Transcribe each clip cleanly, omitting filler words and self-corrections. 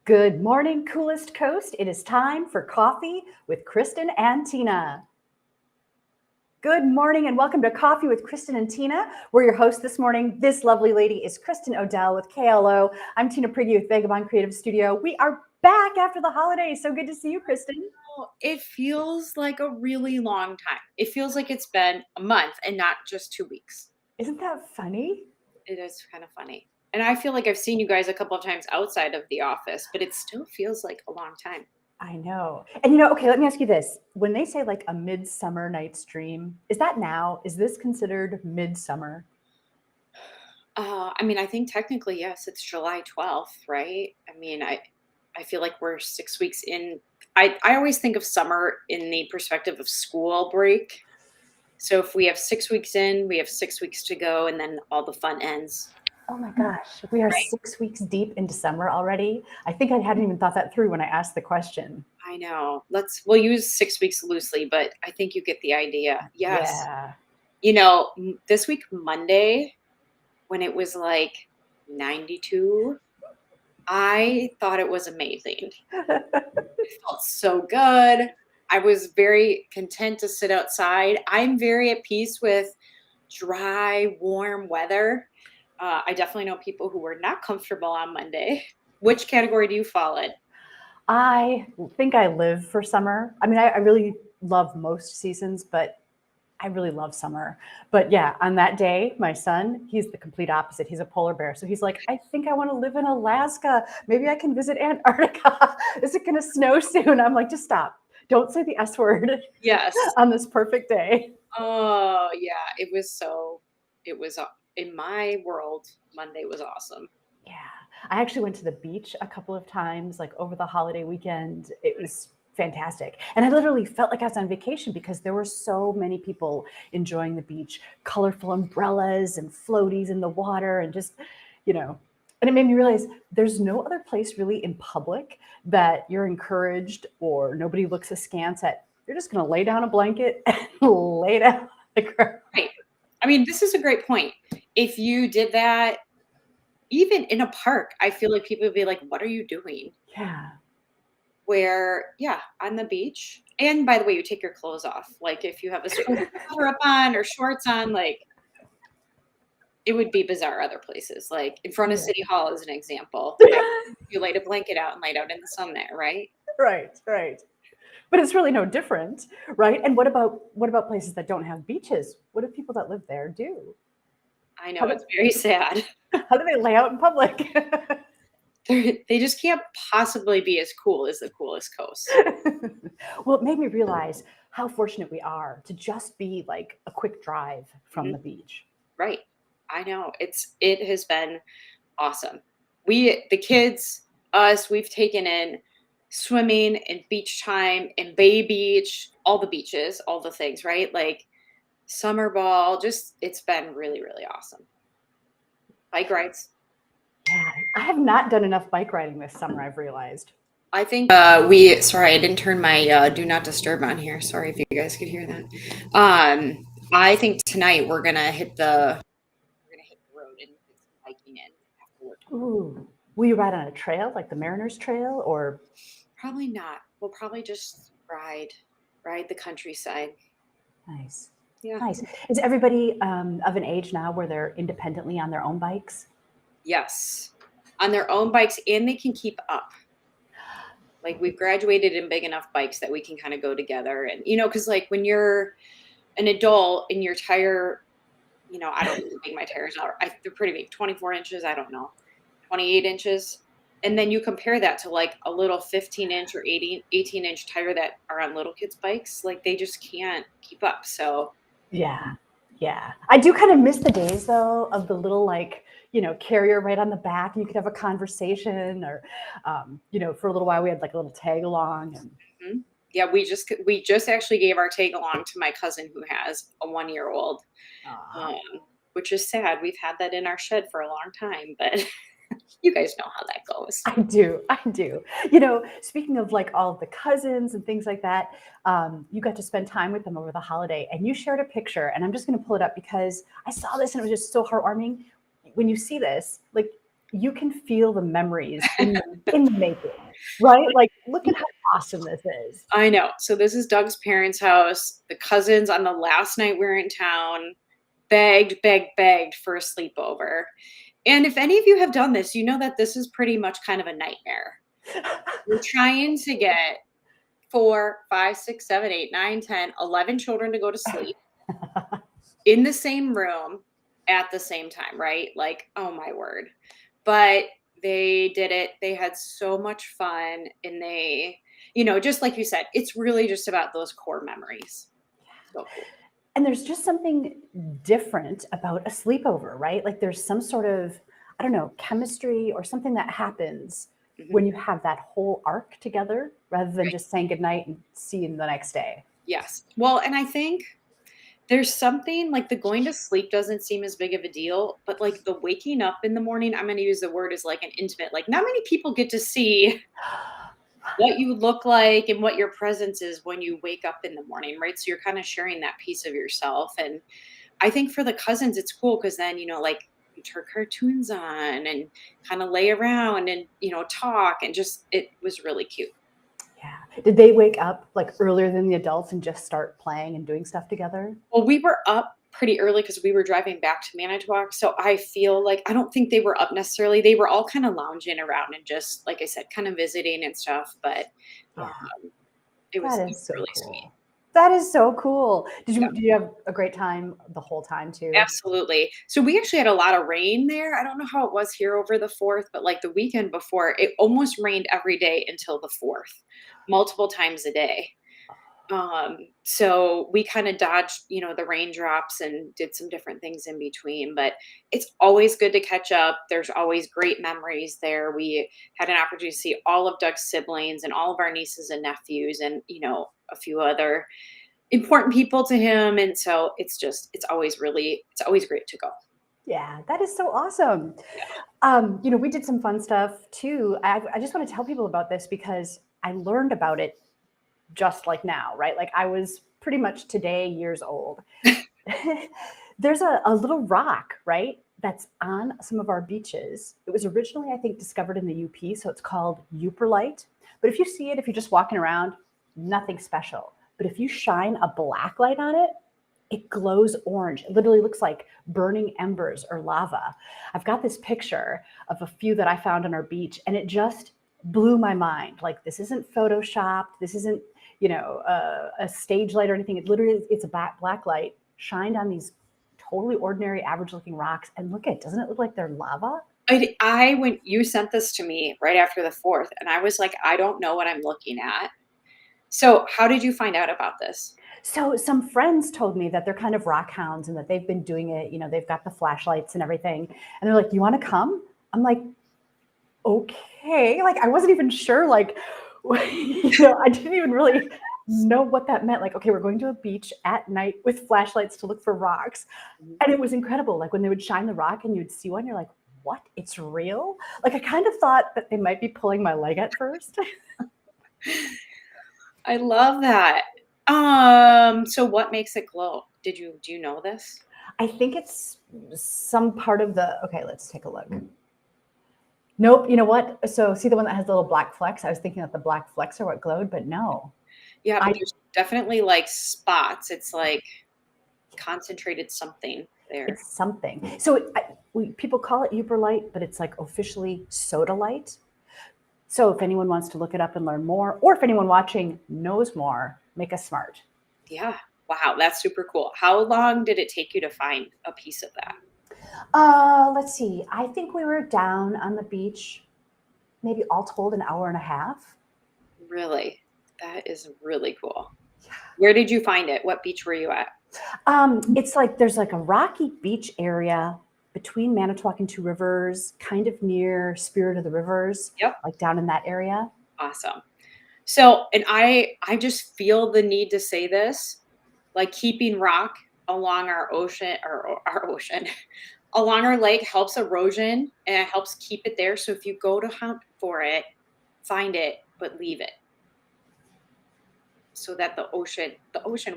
Good morning, Coolest Coast. It is time for Coffee with Kristin and Tina. Good morning and welcome to Coffee with Kristin and Tina. We're your hosts this morning. This lovely lady is Kristin Odell with KLO. I'm Tina Prigge with Vagabond Creative Studio. We are back after the holidays. So good to see you, Kristin. It feels like a really long time. It feels like it's been a month and not just 2 weeks. Isn't that funny? It is kind of funny. And I feel like I've seen you guys a couple of times outside of the office, but it still feels like a long time. I know. And okay, let me ask you this. When they say like a midsummer night's dream, is that now? Is this considered midsummer? I think technically, yes, it's July 12th, right? I feel like we're 6 weeks in. I always think of summer in the perspective of school break. So if we have 6 weeks in, we have 6 weeks to go, and then all the fun ends. Oh my gosh, we are 6 weeks deep into summer already. I think I hadn't even thought that through when I asked the question. I know. We'll use 6 weeks loosely, but I think you get the idea. Yes. Yeah. This week, Monday, when it was like 92, I thought it was amazing. It felt so good. I was very content to sit outside. I'm very at peace with dry, warm weather. I definitely know people who were not comfortable on Monday. Which category do you fall in? I think I live for summer. I really love most seasons, but I really love summer. But yeah, on that day, my son, he's the complete opposite. He's a polar bear. So he's like, I think I want to live in Alaska. Maybe I can visit Antarctica. Is it going to snow soon? I'm like, just stop. Don't say the S word. Yes. On this perfect day. Oh, yeah. It was in my world, Monday was awesome. Yeah. I actually went to the beach a couple of times, like over the holiday weekend. It was fantastic. And I literally felt like I was on vacation because there were so many people enjoying the beach, colorful umbrellas and floaties in the water and just, and it made me realize there's no other place really in public that you're encouraged or nobody looks askance at. You're just going to lay down a blanket and lay down on the ground. Right. This is a great point. If you did that, even in a park, I feel like people would be like, what are you doing? Yeah. On the beach. And by the way, you take your clothes off. Like if you have a sweater up on or shorts on, like it would be bizarre other places. Like in front of City Hall as an example. You laid a blanket out and laid out in the sun there, right? Right. But it's really no different, right? And what about places that don't have beaches? What do people that live there do? I know, it's very sad. How do they lay out in public? They just can't possibly be as cool as the coolest coast. Well, it made me realize how fortunate we are to just be like a quick drive from the beach. Right. I know. It has been awesome. The kids, us, we've taken in swimming and beach time and Bay Beach, all the beaches, all the things, right? Like summer ball, it's been really, really awesome. Bike rides. Yeah, I have not done enough bike riding this summer, I've realized. I think sorry, I didn't turn my do not disturb on here. Sorry if you guys could hear that. I think tonight we're gonna hit the road and get some hiking in after work. Ooh. Will you ride on a trail like the Mariners Trail or? Probably not. We'll probably just ride the countryside. Nice. Yeah. Nice. Is everybody of an age now where they're independently on their own bikes? Yes. On their own bikes, and they can keep up. Like we've graduated in big enough bikes that we can kind of go together. And, because like when you're an adult and your tire, I don't know how big my tires are. They're pretty big, 24 inches, I don't know, 28 inches. And then you compare that to like a little 15-inch or 18-inch tire that are on little kids' bikes. Like they just can't keep up. So yeah. I do kind of miss the days though of the little carrier right on the back. You could have a conversation or, for a little while we had like a little tag along. And yeah, we just actually gave our tag along to my cousin who has a 1-year-old, which is sad. We've had that in our shed for a long time, but you guys know how that goes. I do. Speaking of like all of the cousins and things like that, you got to spend time with them over the holiday and you shared a picture, and I'm just going to pull it up because I saw this and it was just so heartwarming. When you see this, like you can feel the memories in the making, right? Like, look at how awesome this is. I know. So this is Doug's parents' house. The cousins on the last night we were in town begged, begged, begged for a sleepover. And if any of you have done this, you know that this is pretty much kind of a nightmare. We're trying to get 4, 5, 6, 7, 8, 9, 10, 11 children to go to sleep in the same room at the same time, right? Like, oh my word. But they did it. They had so much fun. And they, just like you said, it's really just about those core memories. So cool. And there's just something different about a sleepover, right? Like there's some sort of, I don't know, chemistry or something that happens when you have that whole arc together rather than just saying goodnight and see you the next day. Yes. Well, and I think there's something like the going to sleep doesn't seem as big of a deal, but like the waking up in the morning, I'm going to use the word as like an intimate, like not many people get to see what you look like and what your presence is when you wake up in the morning, right? So you're kind of sharing that piece of yourself. And I think for the cousins, it's cool because then, like you turn cartoons on and kind of lay around and, talk and just, it was really cute. Yeah. Did they wake up like earlier than the adults and just start playing and doing stuff together? Well, we were up pretty early because we were driving back to Manitowoc. So I feel like I don't think they were up necessarily. They were all kind of lounging around and just, like I said, kind of visiting and stuff. But Yeah. it was So really cool. sweet. That is so cool. Did you have a great time the whole time too? Absolutely. So we actually had a lot of rain there. I don't know how it was here over the 4th, but like the weekend before, it almost rained every day until the 4th, multiple times a day. So we kind of dodged, the raindrops and did some different things in between, but it's always good to catch up. There's always great memories there. We had an opportunity to see all of Doug's siblings and all of our nieces and nephews and, a few other important people to him. And so it's always great to go. Yeah, that is so awesome. We did some fun stuff too. I just want to tell people about this because I learned about it just like now, right? Like I was pretty much today years old. There's a little rock, right? That's on some of our beaches. It was originally, I think, discovered in the UP. So it's called Uperlite. But if you see it, if you're just walking around, nothing special. But if you shine a black light on it, it glows orange. It literally looks like burning embers or lava. I've got this picture of a few that I found on our beach, and it just blew my mind. Like this isn't photoshopped. This isn't, a stage light or anything. It's a black light shined on these totally ordinary, average-looking rocks. And doesn't it look like they're lava? When you sent this to me right after the 4th, and I was like, I don't know what I'm looking at. So how did you find out about this? So some friends told me that they're kind of rock hounds and that they've been doing it. They've got the flashlights and everything. And they're like, you want to come? I'm like, okay. Like, I wasn't even sure, like, I didn't even really know what that meant. Like, okay, we're going to a beach at night with flashlights to look for rocks. And it was incredible. Like when they would shine the rock and you'd see one, you're like, what? It's real? Like, I kind of thought that they might be pulling my leg at first. I love that. So what makes it glow? Do you know this? I think it's some part of okay, let's take a look. Nope. You know what? So see the one that has the little black flecks? I was thinking that the black flecks are what glowed, but no. Yeah, but there's definitely like spots. It's like concentrated something there. It's something. So people call it Uperlite, but it's like officially soda light. So if anyone wants to look it up and learn more, or if anyone watching knows more, make us smart. Yeah. Wow, that's super cool. How long did it take you to find a piece of that? Let's see. I think we were down on the beach, maybe all told an hour and a half. Really? That is really cool. Yeah. Where did you find it? What beach were you at? It's like there's like a rocky beach area between Manitowoc and Two Rivers, kind of near Spirit of the Rivers. Yep. Like down in that area. Awesome. So, and I just feel the need to say this, like keeping rock along our ocean along our lake helps erosion and it helps keep it there. So if you go to hunt for it, find it, but leave it. So that the ocean,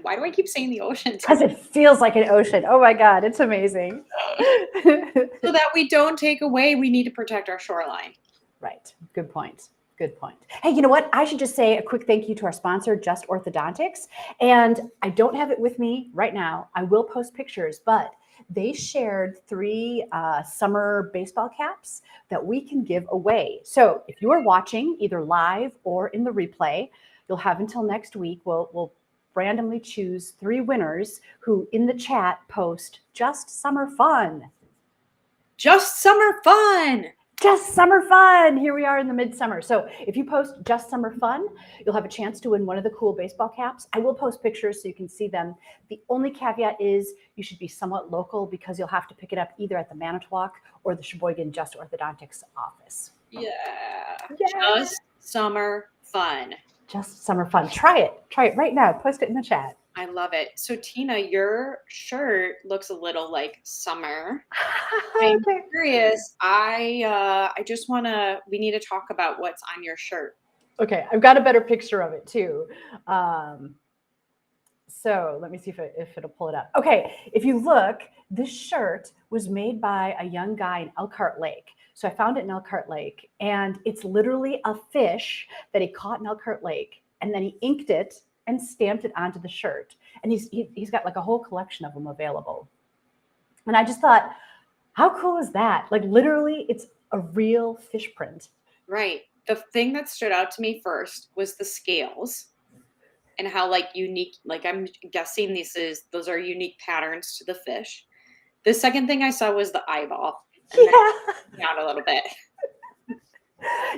why do I keep saying the ocean? Because it feels like an ocean. Oh my God, it's amazing. so that we don't take away, we need to protect our shoreline. Right. Good point. Good point. Hey, you know what? I should just say a quick thank you to our sponsor, Just Orthodontics. And I don't have it with me right now. I will post pictures, but they shared 3 summer baseball caps that we can give away. So if you are watching either live or in the replay, you'll have until next week. We'll randomly choose 3 winners who in the chat post just summer fun. Just summer fun. Just summer fun. Here we are in the midsummer. So if you post just summer fun, you'll have a chance to win one of the cool baseball caps. I will post pictures so you can see them. The only caveat is you should be somewhat local because you'll have to pick it up either at the Manitowoc or the Sheboygan Just Orthodontics office. Yeah. Just summer fun. Just summer fun. Try it. Try it right now. Post it in the chat. I love it. So Tina, your shirt looks a little like summer. I'm curious. I just we need to talk about what's on your shirt. Okay, I've got a better picture of it too. So let me see if it'll pull it up. Okay, if you look, this shirt was made by a young guy in Elkhart Lake. So I found it in Elkhart Lake, and it's literally a fish that he caught in Elkhart Lake, and then he inked it and stamped it onto the shirt. And he's got like a whole collection of them available. And I just thought, how cool is that? Like literally, it's a real fish print. Right. The thing that stood out to me first was the scales and how like unique, like I'm guessing those are unique patterns to the fish. The second thing I saw was the eyeball. And out a little bit.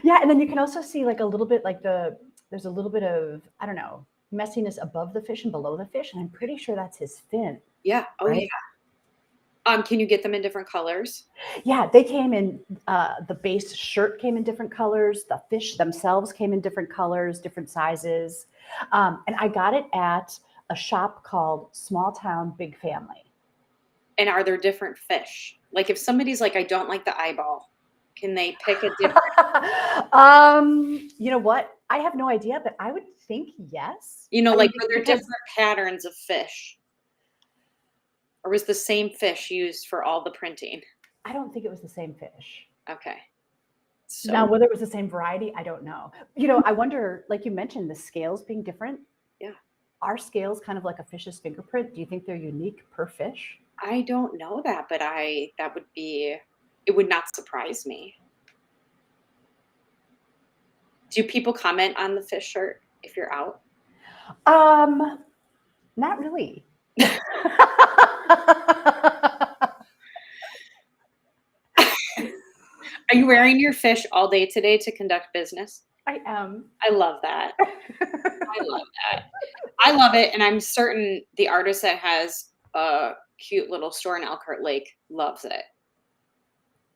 Yeah. And then you can also see like a little bit like there's a little bit of, I don't know, messiness above the fish and below the fish. And I'm pretty sure that's his fin. Yeah. Oh, right? Yeah. Can you get them in different colors? Yeah, they came in, the base shirt came in different colors. The fish themselves came in different colors, different sizes. And I got it at a shop called Small Town Big Family. And are there different fish? Like if somebody's like, I don't like the eyeball, can they pick a different? You know what? I have no idea, but I would think yes. Like were there different patterns of fish? Or was the same fish used for all the printing? I don't think it was the same fish. Okay. So now, whether it was the same variety, I don't know. I wonder, like you mentioned, the scales being different. Yeah. Are scales kind of like a fish's fingerprint? Do you think they're unique per fish? I don't know that, but it would not surprise me. Do people comment on the fish shirt if you're out? Not really. Are you wearing your fish all day today to conduct business? I am. I love that. I love that. I love it. And I'm certain the artist that has a cute little store in Elkhart Lake loves it.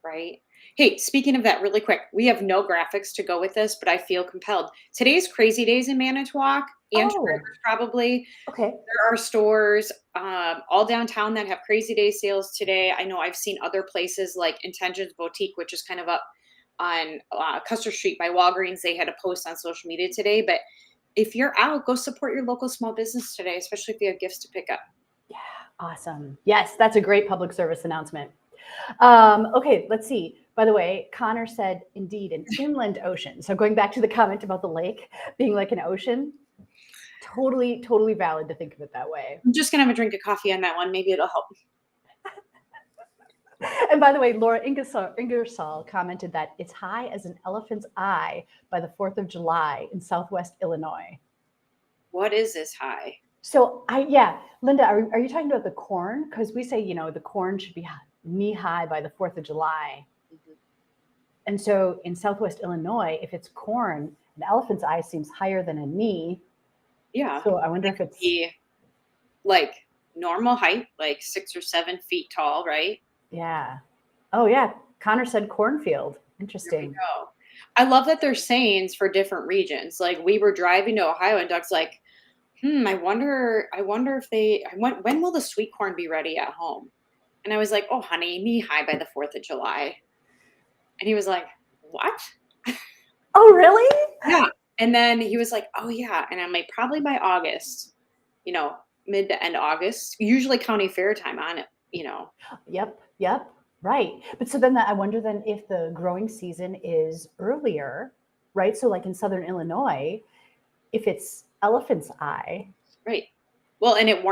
Right? Hey, speaking of that, really quick, we have no graphics to go with this, but I feel compelled. Today's Crazy Days in Manitowoc and probably. Okay. There are stores all downtown that have Crazy Day sales today. I know I've seen other places like Intentions Boutique, which is kind of up on Custer Street by Walgreens. They had a post on social media today. But if you're out, go support your local small business today, especially if you have gifts to pick up. Yeah, awesome. Yes, that's a great public service announcement. Okay, let's see. By the way, Connor said, indeed, an inland ocean. So going back to the comment about the lake being like an ocean, totally valid to think of it that way. I'm just going to have a drink of coffee on that one. Maybe it'll help. And by the way, Laura Ingersoll commented that it's high as an elephant's eye by the 4th of July in Southwest Illinois. What is this high? So Linda, are you talking about the corn? Because we say, the corn should be knee high by the 4th of July. Mm-hmm. And so in Southwest Illinois, if it's corn, an elephant's eye seems higher than a knee. Yeah. So I wonder if it's like normal height, like 6 or 7 feet tall, right? Yeah. Oh yeah. Connor said cornfield. Interesting. There we go. I love that there's sayings for different regions. Like we were driving to Ohio and Doug's like, I wonder if when will the sweet corn be ready at home? And I was like, oh, honey, knee high by the 4th of July. And he was like, what? Oh, really? Yeah. And then he was like, oh, yeah. And I'm like, probably by August, mid to end August, usually county fair time on it. you know. Yep. Yep. Right. But so then I wonder then if the growing season is earlier, right? So like in Southern Illinois, if it's elephant's eye. Right. Well, and it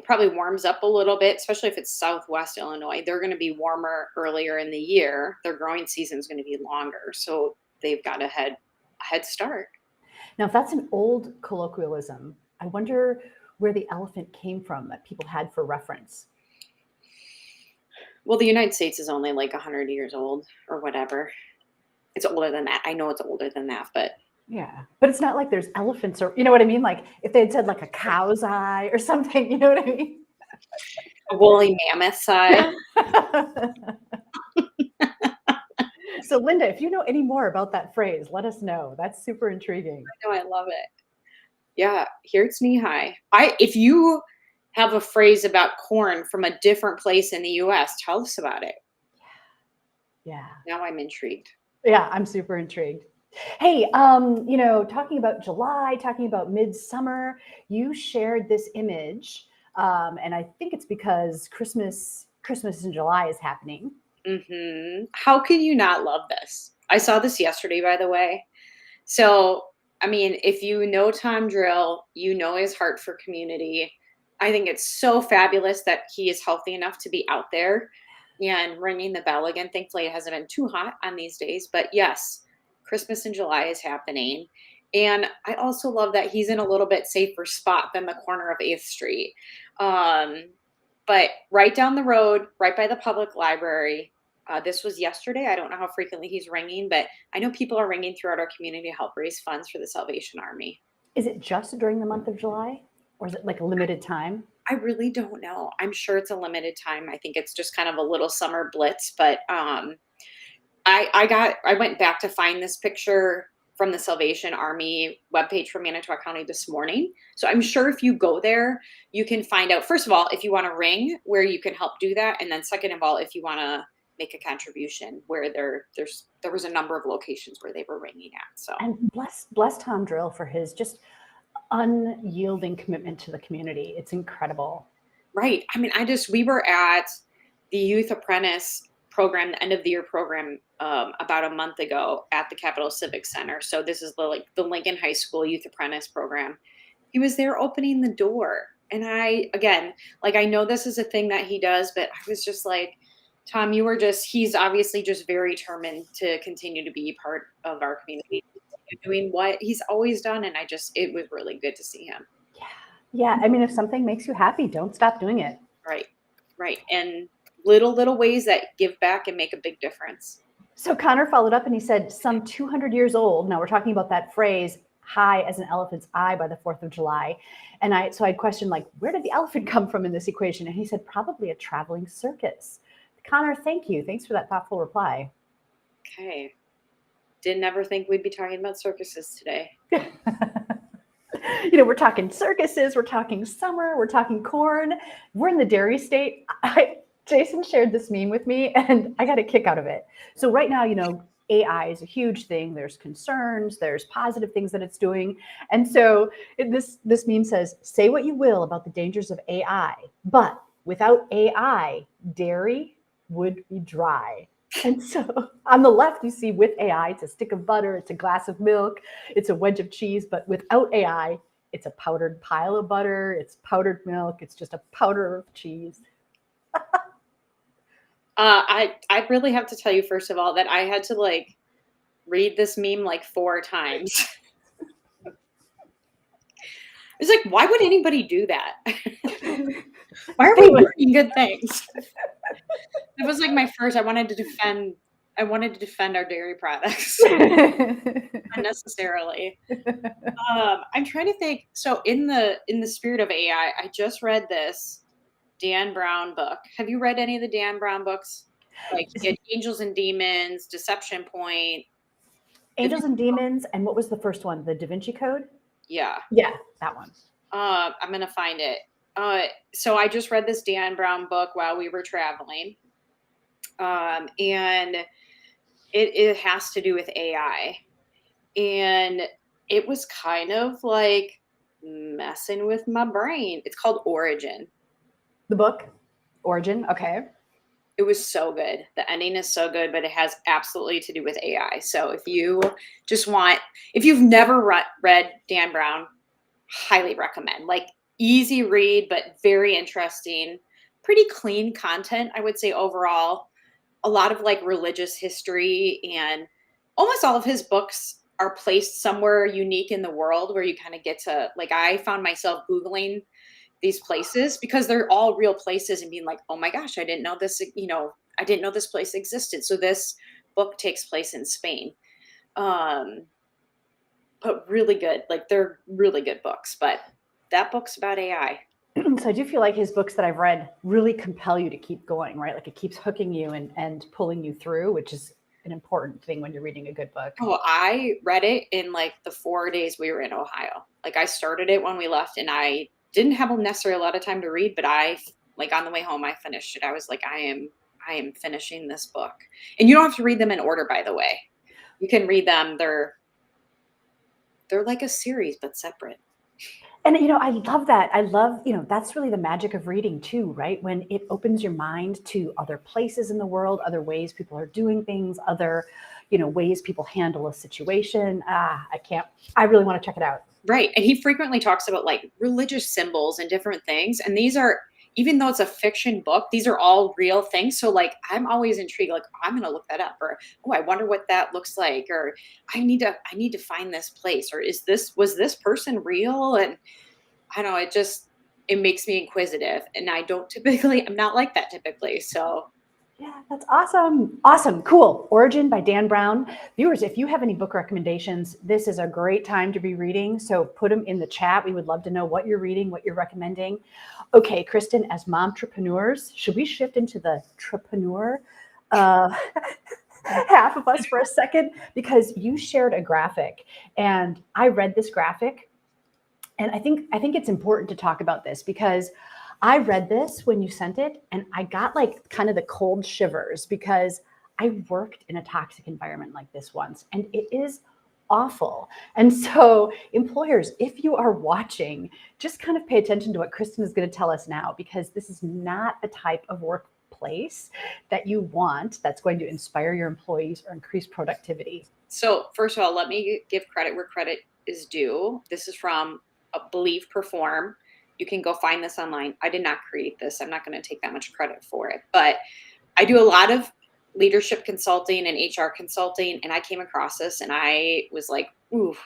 probably warms up a little bit, especially if it's Southwest Illinois. They're going to be warmer earlier in the year. Their growing season is going to be longer. So they've got a head start. Now, if that's an old colloquialism, I wonder where the elephant came from that people had for reference. Well, the United States is only like 100 years old or whatever. It's older than that. I know it's older than that, but Yeah, but it's not like there's elephants or, you know what I mean? Like if they had said like a cow's eye or something, you know what I mean? a woolly mammoth's eye. So Linda, if you know any more about that phrase, let us know. That's super intriguing. I know, I love it. Yeah, here it's knee high. If you have a phrase about corn from a different place in the US, tell us about it. Yeah. Now I'm intrigued. Yeah, I'm super intrigued. Hey, talking about July, talking about midsummer, you shared this image, and I think it's because Christmas in July is happening. Mm-hmm. How can you not love this? I saw this yesterday, by the way. So, I mean, if you know Tom Drill, you know his heart for community. I think it's so fabulous that he is healthy enough to be out there and ringing the bell again. Thankfully, it hasn't been too hot on these days. But yes, Christmas in July is happening. And I also love that he's in a little bit safer spot than the corner of 8th Street. But right down the road, right by the public library, this was yesterday. I don't know how frequently he's ringing, but I know people are ringing throughout our community to help raise funds for the Salvation Army. Is it just during the month of July, or is it like a limited time? I really don't know. I'm sure it's a limited time. I think it's just kind of a little summer blitz, but I went back to find this picture from the Salvation Army webpage from Manitowoc County this morning. So I'm sure if you go there, you can find out, first of all, if you want to ring, where you can help do that. And then second of all, if you want to make a contribution, where there was a number of locations where they were ringing at. So And bless Tom Drill for his just unyielding commitment to the community. It's incredible. Right. I mean, we were at the Youth Apprentice program, the end of the year program, about a month ago at the Capitol Civic Center. So this is the Lincoln High School Youth Apprentice program. He was there opening the door. And I know this is a thing that he does, but I was just like, Tom, he's obviously just very determined to continue to be part of our community, doing what he's always done. And it was really good to see him. Yeah. I mean, if something makes you happy, don't stop doing it. Right. And little ways that give back and make a big difference. So Connor followed up and he said, some 200 years old. Now we're talking about that phrase, high as an elephant's eye by the 4th of July. And I'd questioned, like, where did the elephant come from in this equation? And he said, probably a traveling circus. Connor, thank you. Thanks for that thoughtful reply. Okay. Didn't ever think we'd be talking about circuses today. We're talking circuses, we're talking summer, we're talking corn. We're in the dairy state. Jason shared this meme with me and I got a kick out of it. So right now, AI is a huge thing. There's concerns, there's positive things that it's doing. And so this meme says, say what you will about the dangers of AI, but without AI, dairy would be dry. And so on the left, you see with AI, it's a stick of butter, it's a glass of milk, it's a wedge of cheese, but without AI, it's a powdered pile of butter, it's powdered milk, it's just a powder of cheese. I really have to tell you, first of all, that I had to read this meme 4 times. It's like, why would anybody do that? Why are we learning good things? It was my first. I wanted to defend our dairy products unnecessarily. I'm trying to think. So in the spirit of AI, I just read this Dan Brown book. Have you read any of the Dan Brown books? He had Angels and Demons, Deception Point. Angels and Demons, and what was the first one? The Da Vinci Code? Yeah, that one. I'm gonna find it. So I just read this Dan Brown book while we were traveling, and it has to do with AI, and it was kind of messing with my brain. It's called Origin. The book? Origin. Okay. It was so good. The ending is so good, but it has absolutely to do with AI. So if you just want, if you've never read Dan Brown, highly recommend. Like easy read, but very interesting. Pretty clean content, I would say overall. A lot of like religious history, and almost all of his books are placed somewhere unique in the world where you kind of get to, like, I found myself Googling these places because they're all real places and being like, oh my gosh, I didn't know this, I didn't know this place existed. So this book takes place in Spain. Um, but really good. Like they're really good books, but that book's about AI. So I do feel like his books that I've read really compel you to keep going, right? Like it keeps hooking you and pulling you through, which is an important thing when you're reading a good book. Oh, I read it in like the 4 days we were in Ohio. Like I started it when we left and I didn't have necessarily a lot of time to read, but I like on the way home, I finished it. I was like, I am finishing this book. And you don't have to read them in order, by the way. You can read them. They're like a series, but separate. And, I love that. I love, that's really the magic of reading too, right? When it opens your mind to other places in the world, other ways people are doing things, other, ways people handle a situation. I really want to check it out. Right. And he frequently talks about like religious symbols and different things. And these are, even though it's a fiction book, these are all real things. So like I'm always intrigued, like, I'm gonna look that up, or oh, I wonder what that looks like, or I need to find this place, or was this person real? And I don't know, it makes me inquisitive. And I'm not like that typically. So Yeah, that's awesome. Awesome. Cool. Origin by Dan Brown. Viewers, if you have any book recommendations, this is a great time to be reading. So put them in the chat. We would love to know what you're reading, what you're recommending. Okay, Kristin, as mom trepreneurs, should we shift into the trepreneur half of us for a second? Because you shared a graphic and I read this graphic. And I think it's important to talk about this because I read this when you sent it and I got like kind of the cold shivers because I worked in a toxic environment like this once and it is awful. And so employers, if you are watching, just kind of pay attention to what Kristin is going to tell us now, because this is not the type of workplace that you want that's going to inspire your employees or increase productivity. So first of all, let me give credit where credit is due. This is from Believe Perform. You can go find this online. I did not create this. I'm not going to take that much credit for it, but I do a lot of leadership consulting and HR consulting. And I came across this and I was like, ooh,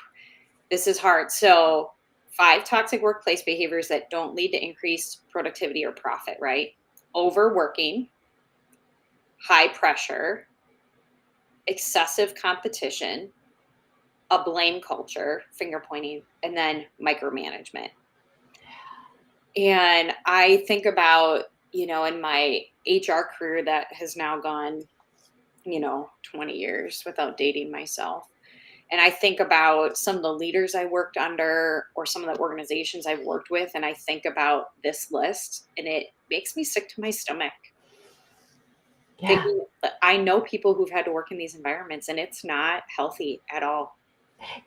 this is hard. So 5 toxic workplace behaviors that don't lead to increased productivity or profit, right? Overworking, high pressure, excessive competition, a blame culture, finger pointing, and then micromanagement. And I think about, in my HR career that has now gone, 20 years without dating myself. And I think about some of the leaders I worked under or some of the organizations I've worked with. And I think about this list and it makes me sick to my stomach. Yeah. Thinking, I know people who've had to work in these environments and it's not healthy at all.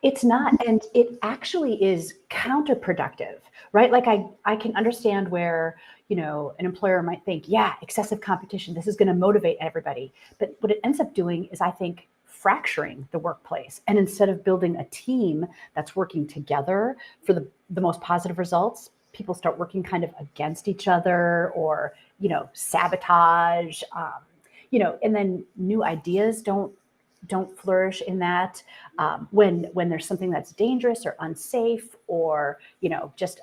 It's not, and it actually is counterproductive, right? Like I can understand where, an employer might think, yeah, excessive competition, this is going to motivate everybody. But what it ends up doing is, I think, fracturing the workplace. And instead of building a team that's working together for the most positive results, people start working kind of against each other or, sabotage, and then new ideas don't flourish in that. When there's something that's dangerous or unsafe or just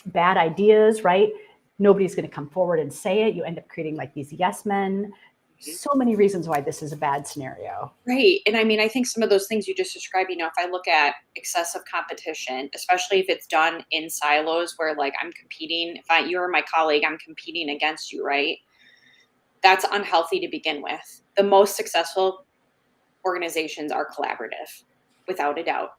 bad ideas, right? Nobody's going to come forward and say it. You end up creating like these yes men. So many reasons why this is a bad scenario. Right. And I mean, I think some of those things you just described, if I look at excessive competition, especially if it's done in silos where like I'm competing, you're my colleague, I'm competing against you, right? That's unhealthy to begin with. The most successful organizations are collaborative, without a doubt.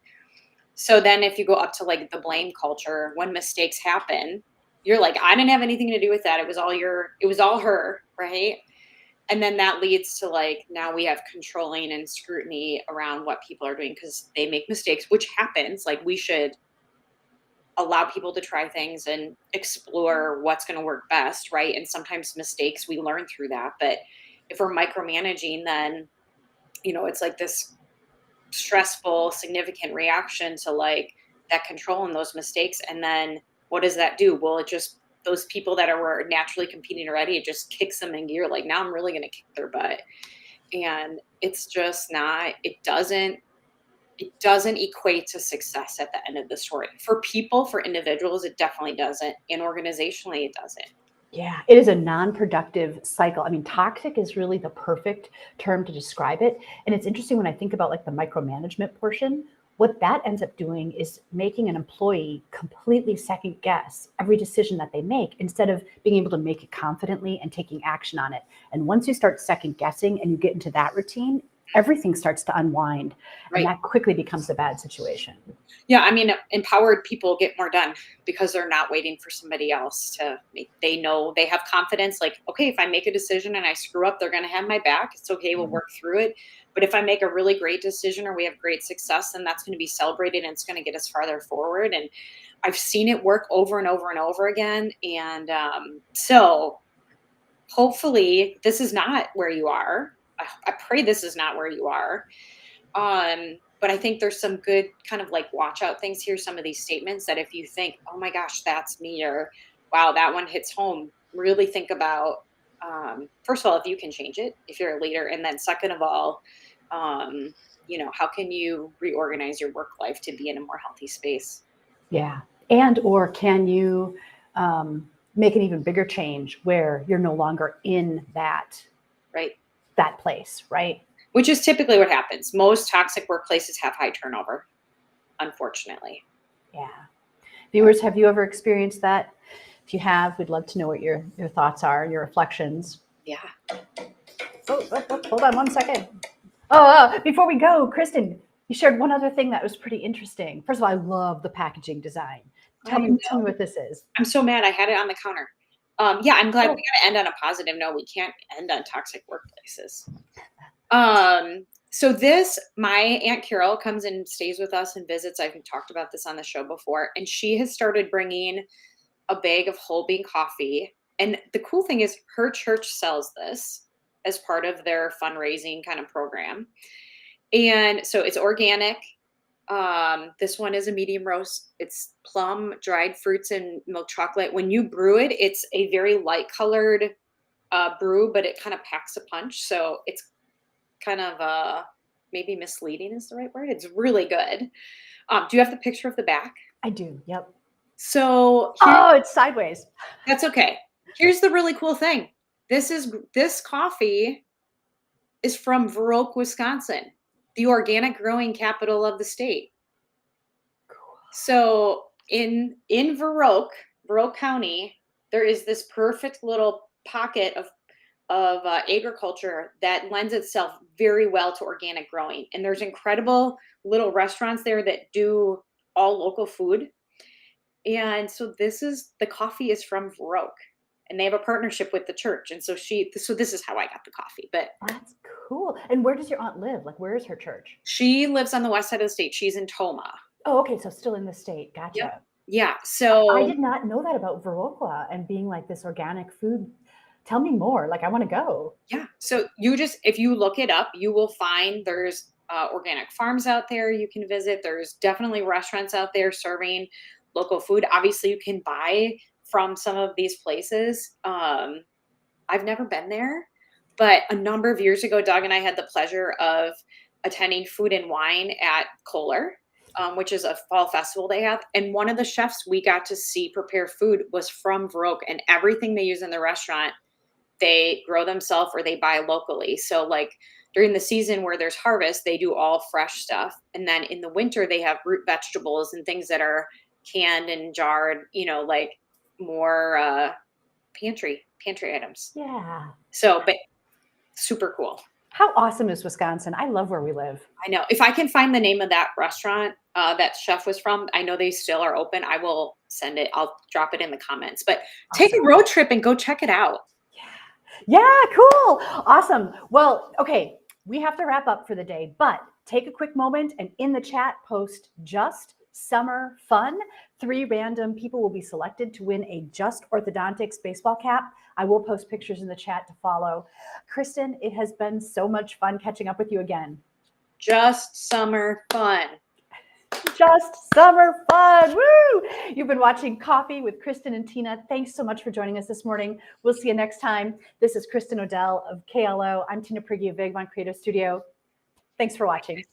So then if you go up to like the blame culture, when mistakes happen, you're like, I didn't have anything to do with that. It was all her, right? And then that leads to like, now we have controlling and scrutiny around what people are doing because they make mistakes, which happens. Like we should allow people to try things and explore what's going to work best, right? And sometimes mistakes, we learn through that. But if we're micromanaging, then, it's like this stressful, significant reaction to like that control and those mistakes. And then what does that do? Well, it just, those people that were naturally competing already, it just kicks them in gear. Like, now I'm really going to kick their butt. And it's just not, it doesn't equate to success at the end of the story. For people, for individuals, it definitely doesn't. And organizationally, it doesn't. Yeah, it is a non-productive cycle. I mean, toxic is really the perfect term to describe it. And it's interesting when I think about like the micromanagement portion, what that ends up doing is making an employee completely second guess every decision that they make instead of being able to make it confidently and taking action on it. And once you start second guessing and you get into that routine, everything starts to unwind, Right. and that quickly becomes a bad situation. Yeah, I mean, empowered people get more done because they're not waiting for somebody else to make. They know, they have confidence. Like, okay, if I make a decision and I screw up, they're going to have my back. It's okay. We'll work through it. But if I make a really great decision or we have great success, then that's going to be celebrated and it's going to get us farther forward. And I've seen it work over and over and over again. And so hopefully this is not where you are. I pray this is not where you are. But I think there's some good kind of like watch out things here. Some of these statements that if you think, oh my gosh, that's me, or wow, that one hits home, really think about, first of all, if you can change it, if you're a leader. And then second of all, how can you reorganize your work life to be in a more healthy space? Yeah. And, or can you make an even bigger change where you're no longer in that place, right? Which is typically what happens. Most toxic workplaces have high turnover, unfortunately. Yeah. Viewers, have you ever experienced that? If you have, we'd love to know what your thoughts are, your reflections. Yeah. Oh, hold on 1 second. Before we go, Kristin, you shared one other thing that was pretty interesting. First of all, I love the packaging design. Tell me what this is. I'm so mad. I had it on the counter. Yeah, I'm glad we got to end on a positive note. We can't end on toxic workplaces. So my Aunt Carol comes and stays with us and visits. I've talked about this on the show before, and she has started bringing a bag of whole bean coffee. And the cool thing is her church sells this as part of their fundraising kind of program. And so it's organic. This one is a medium roast. It's plum, dried fruits, and milk chocolate. When you brew it, it's a very light colored brew, but it kind of packs a punch. So it's kind of maybe misleading is the right word. It's really good. Do you have the picture of the back? I do. Yep. So it's sideways. That's okay. Here's the really cool thing. This coffee is from Varoque, Wisconsin, the organic growing capital of the state. Cool. So in Varoque County, there is this perfect little pocket of agriculture that lends itself very well to organic growing. And there's incredible little restaurants there that do all local food. And so the coffee is from Varoque, and they have a partnership with the church. And so this is how I got the coffee. But that's cool. And where does your aunt live? Like, where is her church? She lives on the west side of the state. She's in Toma. Oh, okay. So still in the state. Gotcha. Yep. Yeah. So I did not know that about Varoque and being like this organic food. Tell me more. Like, I want to go. Yeah. So if you look it up, you will find there's organic farms out there you can visit. There's definitely restaurants out there serving local food. Obviously, you can buy from some of these places. I've never been there, but a number of years ago, Doug and I had the pleasure of attending Food and Wine at Kohler, which is a fall festival they have. And one of the chefs we got to see prepare food was from Varoque, and everything they use in the restaurant, they grow themselves or they buy locally. So like during the season where there's harvest, they do all fresh stuff. And then in the winter, they have root vegetables and things that are canned and jarred, like more pantry items. Yeah. So, but super cool. How awesome is Wisconsin? I love where we live. I know. If I can find the name of that restaurant that chef was from, I know they still are open. I will send it. I'll drop it in the comments. But Take a road trip and go check it out. Yeah, cool. Awesome. Well, okay, we have to wrap up for the day, but take a quick moment and in the chat post just summer fun. 3 random people will be selected to win a Just Orthodontics baseball cap. I will post pictures in the chat to follow. Kristin, it has been so much fun catching up with you again. Just summer fun. Just summer fun. Woo! You've been watching Coffee with Kristin and Tina. Thanks so much for joining us this morning. We'll see you next time. This is Kristin Odell of KLO. I'm Tina Prigge of Vagabond Creative Studio. Thanks for watching.